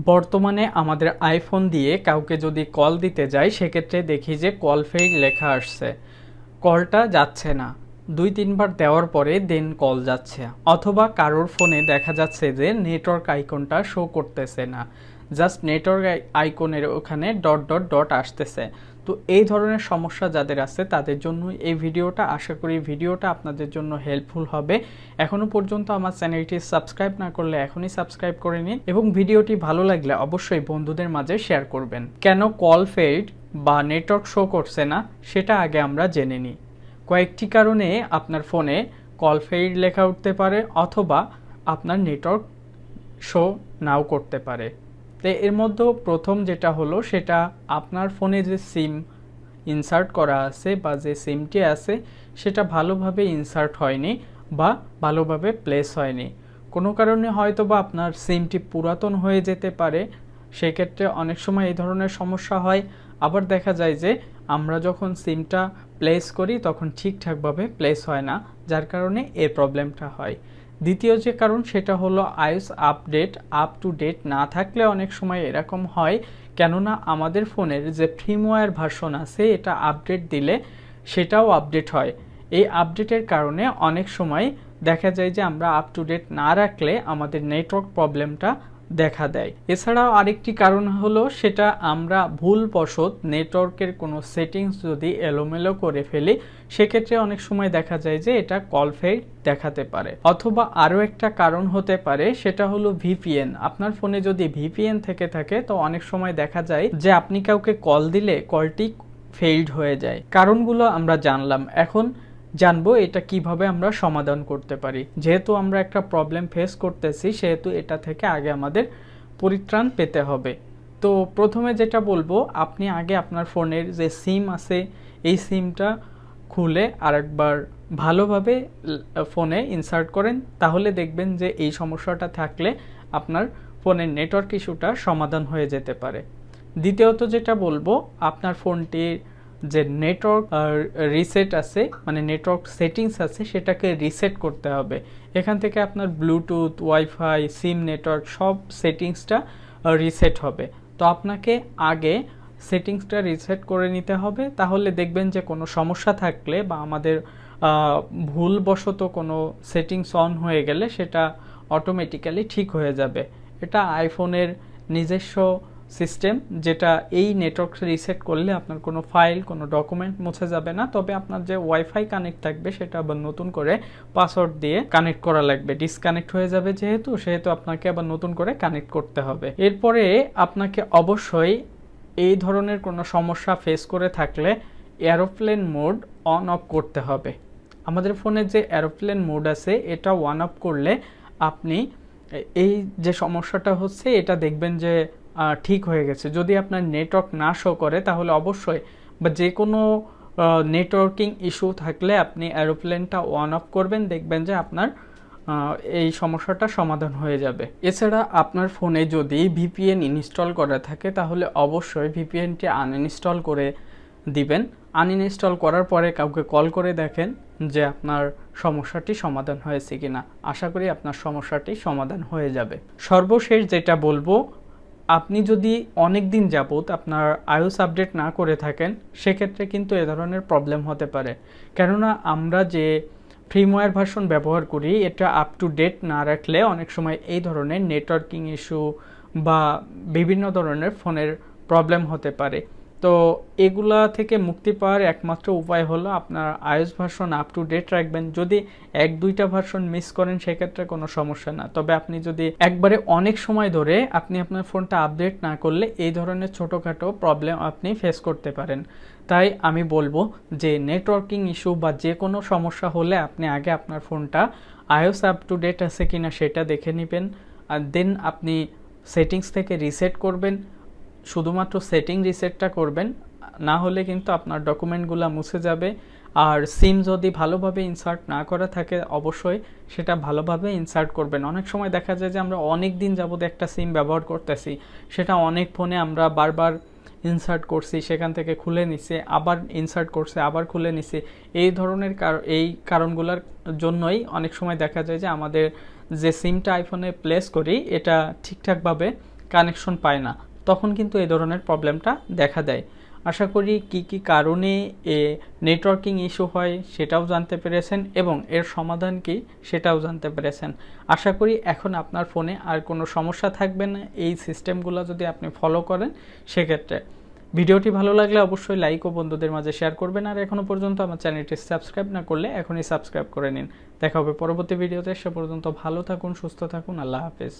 বর্তমানে আমাদের আইফোন দিয়ে কাউকে যদি কল দিতে যাই সেক্ষেত্রে দেখি যে কল ফেইড লেখা আসছে, কলটা যাচ্ছে না। 2-3 বার দেওয়ার পরে দেন কল যাচ্ছে, অথবা কারোর ফোনে দেখা যাচ্ছে যে নেটওয়ার্ক আইকনটা শো করতেছে না, জাস্ট নেটওয়ার্ক আইকনের ওখানে ডট ডট ডট আসতেছে। তো এই ধরনের সমস্যা যাদের আছে তাদের জন্য এই ভিডিওটা, আশা করি ভিডিওটা আপনাদের জন্য হেল্পফুল হবে। এখনও পর্যন্ত আমার চ্যানেলটি সাবস্ক্রাইব না করলে এখনই সাবস্ক্রাইব করে নিন, এবং ভিডিওটি ভালো লাগলে অবশ্যই বন্ধুদের মাঝে শেয়ার করবেন। কেন কল ফেড বা নেটওয়ার্ক শো করছে না সেটা আগে আমরা জেনে নিই। কয়েকটি কারণে আপনার ফোনে কল ফেড লেখা উঠতে পারে, অথবা আপনার নেটওয়ার্ক শো নাও করতে পারে। তো এর মধ্যে প্রথম যেটা হলো সেটা আপনার ফোনে যে সিম ইনসার্ট করা আছে বা যে সিমটি আছে সেটা ভালোভাবে ইনসার্ট হয়নি বা ভালোভাবে প্লেস হয়নি। কোনো কারণে হয়তো বা আপনার সিমটি পুরাতন হয়ে যেতে পারে, সেক্ষেত্রে অনেক সময় এই ধরনের সমস্যা হয়। আবার দেখা যায় যে আমরা যখন সিমটা প্লেস করি তখন ঠিকঠাকভাবে প্লেস হয় না, যার কারণে এই প্রবলেমটা হয়। দ্বিতীয় যে কারণ সেটা হলো iOS update up to date না থাকলে অনেক সময় এরকম হয়, কেননা আমাদের ফোনের যে ফ্রিমওয়্যার ভার্সন আছে এটা আপডেট দিলে সেটাও আপডেট হয়। এই আপডেটের কারণে অনেক সময় দেখা যায় যে আমরা আপ টু ডেট না রাখলে আমাদের নেটওয়ার্ক প্রবলেমটা দেখা দেয়। এছাড়াও আরেকটি কারণ হলো সেটা আমরা ভুলবশত নেটওয়ার্কের কোনো সেটিংস যদি এলোমেলো করে ফেলি, সেক্ষেত্রে অনেক সময় দেখা যায় যে এটা কল ফেড দেখাতে পারে। অথবা আরও একটা কারণ হতে পারে সেটা হলো ভিপিএন। আপনার ফোনে যদি ভিপিএন থেকে থাকে তো অনেক সময় দেখা যায় যে আপনি কাউকে কল দিলে কলটি ফেইল্ড হয়ে যায়। কারণগুলো আমরা জানলাম, এখন জানবো এটা কিভাবে আমরা সমাধান করতে পারি। যেহেতু আমরা একটা প্রবলেম ফেস করতেছি সেহেতু এটা থেকে আগে আমাদের পরিত্রাণ পেতে হবে। তো প্রথমে যেটা বলবো, আপনি আগে আপনার ফোনের যে সিম আছে এই সিমটা খুলে আরেকবার ভালোভাবে ফোনে ইনসার্ট করেন, তাহলে দেখবেন যে এই সমস্যাটা থাকলে আপনার ফোনের নেটওয়ার্ক ইস্যুটা সমাধান হয়ে যেতে পারে। দ্বিতীয়ত যেটা বলবো, আপনার ফোনটির যে নেটওয়ার্ক রিসেট আছে, মানে নেটওয়ার্ক সেটিংস আছে, সেটাকে রিসেট করতে হবে। এখান থেকে আপনার ব্লুটুথ, ওয়াইফাই, সিম নেটওয়ার্ক সব সেটিংসটা রিসেট হবে। তো আপনাকে আগে সেটিংসটা রিসেট করে নিতে হবে, তাহলে দেখবেন যে কোনো সমস্যা থাকলে বা আমাদের ভুলবশত কোনো সেটিংস অন হয়ে গেলে সেটা অটোমেটিক্যালি ঠিক হয়ে যাবে। এটা আইফোনের নিজস্ব সিস্টেম, যেটা এই নেটওয়ার্ক রিসেট করলে আপনার কোনো ফাইল, কোনো ডকুমেন্ট মুছে যাবে না, তবে আপনার যে ওয়াইফাই কানেক্ট থাকবে সেটা আবার নতুন করে পাসওয়ার্ড দিয়ে কানেক্ট করা লাগবে। ডিসকানেক্ট হয়ে যাবে সেহেতু আপনাকে আবার নতুন করে কানেক্ট করতে হবে। এরপরে আপনাকে অবশ্যই এই ধরনের কোনো সমস্যা ফেস করে থাকলে এরোপ্লেন মোড অন অফ করতে হবে। আমাদের ফোনে যে এরোপ্লেন মোড আছে এটা অন অফ করলে আপনি এই যে সমস্যাটা হচ্ছে এটা দেখবেন যে ঠিক হয়ে গেছে। যদি আপনার নেটওয়ার্ক না শো করে তাহলে অবশ্যই, বা যে কোনো নেটওয়ার্কিং ইস্যু থাকলে আপনি এরোপ্লেনটা অন অফ করবেন, দেখবেন যে আপনার এই সমস্যাটা সমাধান হয়ে যাবে। এছাড়া আপনার ফোনে যদি ভিপিএন ইনস্টল করা থাকে তাহলে অবশ্যই ভিপিএনটি আনইনস্টল করে দিবেন। আনইনস্টল করার পরে কাউকে কল করে দেখেন যে আপনার সমস্যাটি সমাধান হয়েছে কিনা। আশা করি আপনার সমস্যাটি সমাধান হয়ে যাবে। সর্বশেষ যেটা বলবো, আপনি যদি অনেক দিন যাবত আপনার iOS আপডেট না করে থাকেন সেক্ষেত্রে কিন্তু এ ধরনের প্রবলেম হতে পারে, কেননা আমরা যে ফ্রিমওয়্যার ভার্সন ব্যবহার করি এটা আপ টু ডেট না রাখলে অনেক সময় এই ধরনের নেটওয়ার্কিং ইস্যু বা বিভিন্ন ধরনের ফোনের প্রবলেম হতে পারে। তো এগুলা থেকে মুক্তি পাওয়ার একমাত্র উপায় হলো আপনার iOS version up to date রাখবেন। যদি 1-2টা ভার্সন মিস করেন সেক্ষেত্রে কোনো সমস্যা না, তবে আপনি যদি একবারে অনেক সময় ধরে আপনি আপনার ফোনটা আপডেট না করলে এই ধরনের ছোটোখাটো প্রবলেম আপনি ফেস করতে পারেন। তাই আমি বলবো যে নেটওয়ার্কিং ইস্যু বা যে কোনো সমস্যা হলে আপনি আগে আপনার ফোনটা iOS আপ টু ডেট আছে কিনা সেটা দেখে নেবেন, আর দেন আপনি সেটিংস থেকে রিসেট করবেন। শুধুমাত্র সেটিং রিসেটটা করবেন, না হলে কিন্তু আপনার ডকুমেন্টগুলো মুছে যাবে। আর সিম যদি ভালোভাবে ইনসার্ট না করা থাকে অবশ্যই সেটা ভালোভাবে ইনসার্ট করবেন। অনেক সময় দেখা যায় যে আমরা অনেক দিন যাবত একটা সিম ব্যবহার করতেছি, সেটা অনেক ফোনে আমরা বারবার ইনসার্ট করছি, সেখান থেকে খুলে নিছে, আবার ইনসার্ট করছে, আবার খুলে নিছে। এই ধরনের এই কারণগুলোর জন্যই অনেক সময় দেখা যায় যে আমাদের যে সিমটা আইফোনে প্লেস করি এটা ঠিকঠাকভাবে কানেকশন পায় না, তখন কিন্তু এই ধরনের প্রবলেমটা দেখা দেয়। আশা করি কি কারণে নেটওয়ার্কিং ইস্যু হয় সেটাও জানতে পেরেছেন এবং এর সমাধান কি সেটাও জানতে পেরেছেন। আশা করি এখন আপনার ফোনে আর কোনো সমস্যা থাকবে না এই সিস্টেমগুলো যদি আপনি ফলো করেন। সেক্ষেত্রে ভিডিওটি ভালো লাগলে অবশ্যই লাইক ও বন্ধুদের মাঝে শেয়ার করবেন, আর এখনও পর্যন্ত আমার চ্যানেলটি সাবস্ক্রাইব না করলে এখনই সাবস্ক্রাইব করে নিন। দেখা হবে পরবর্তী ভিডিওতে, সে পর্যন্ত ভালো থাকুন, সুস্থ থাকুন, আল্লাহ হাফেজ।